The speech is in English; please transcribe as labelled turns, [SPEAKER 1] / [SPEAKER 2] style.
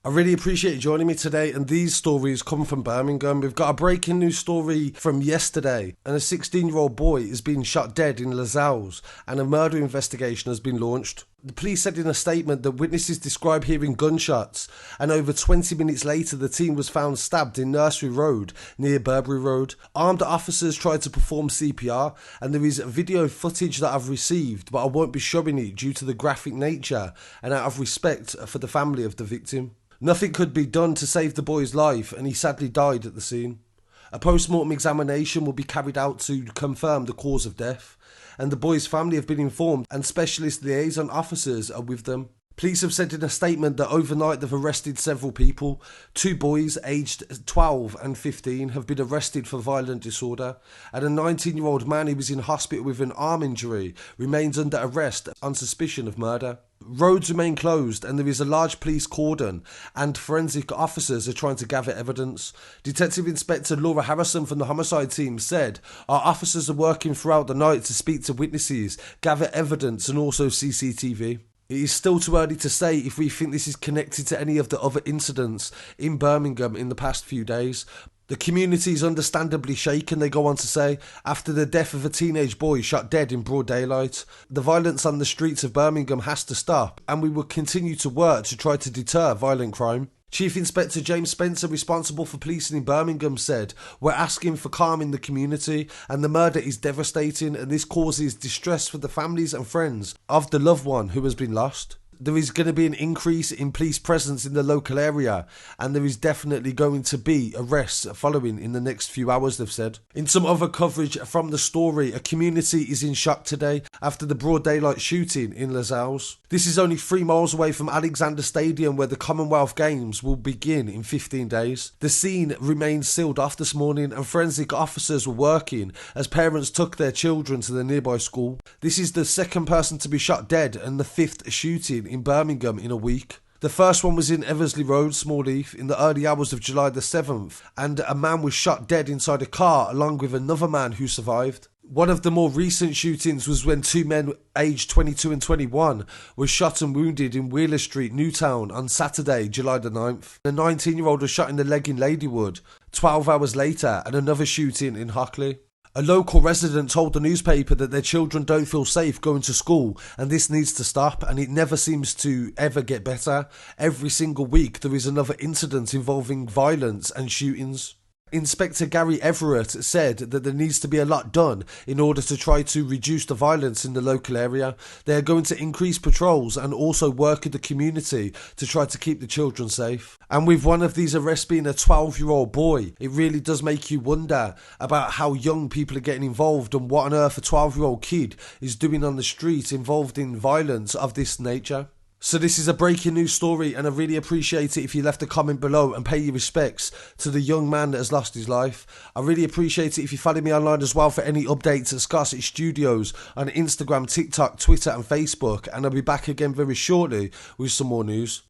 [SPEAKER 1] I really appreciate you joining me today, and these stories come from Birmingham. We've got a breaking news story from yesterday, and a 16-year-old boy is being shot dead in Lozells, and a murder investigation has been launched. The police said in a statement that witnesses describe hearing gunshots, and over 20 minutes later the teen was found stabbed in Nursery Road near Burberry Road. Armed officers tried to perform CPR, and there is video footage that I've received, but I won't be showing it due to the graphic nature and out of respect for the family of the victim. Nothing could be done to save the boy's life, and he sadly died at the scene. A post-mortem examination will be carried out to confirm the cause of death, and the boy's family have been informed, and specialist liaison officers are with them. Police have said in a statement that overnight they've arrested several people. 2 boys aged 12 and 15 have been arrested for violent disorder, and a 19-year-old man who was in hospital with an arm injury remains under arrest on suspicion of murder. Roads remain closed, and there is a large police cordon, and forensic officers are trying to gather evidence. Detective Inspector Laura Harrison from the homicide team said, "Our officers are working throughout the night to speak to witnesses, gather evidence and also CCTV. It is still too early to say if we think this is connected to any of the other incidents in Birmingham in the past few days. The community is understandably shaken," they go on to say, after the death of a teenage boy shot dead in broad daylight. "The violence on the streets of Birmingham has to stop, and we will continue to work to try to deter violent crime." Chief Inspector James Spencer, responsible for policing in Birmingham, said, "We're asking for calm in the community, and the murder is devastating, and this causes distress for the families and friends of the loved one who has been lost. There is going to be an increase in police presence in the local area, and there is definitely going to be arrests following in the next few hours," they've said. In some other coverage from the story, a community is in shock today after the broad daylight shooting in Lozells. This is only 3 miles away from Alexander Stadium, where the Commonwealth Games will begin in 15 days. The scene remained sealed off this morning, and forensic officers were working as parents took their children to the nearby school. This is the second person to be shot dead and the 5th shooting in Birmingham in a week. The first one was in Eversley Road, Smallheath, in the early hours of July the 7th, and a man was shot dead inside a car along with another man who survived. One of the more recent shootings was when 2 men aged 22 and 21 were shot and wounded in Wheeler Street, Newtown on Saturday, July the 9th. A 19-year-old was shot in the leg in Ladywood 12 hours later, and another shooting in Hockley. A local resident told the newspaper that their children don't feel safe going to school, and this needs to stop, and it never seems to ever get better. Every single week there is another incident involving violence and shootings. Inspector Gary Everett said that there needs to be a lot done in order to try to reduce the violence in the local area. They are going to increase patrols and also work in the community to try to keep the children safe. And with one of these arrests being a 12-year-old boy, it really does make you wonder about how young people are getting involved and what on earth a 12-year-old kid is doing on the street involved in violence of this nature. So this is a breaking news story, and I really appreciate it if you left a comment below and pay your respects to the young man that has lost his life. I really appreciate it if you follow me online as well for any updates at Scarcity Studios on Instagram, TikTok, Twitter and Facebook, and I'll be back again very shortly with some more news.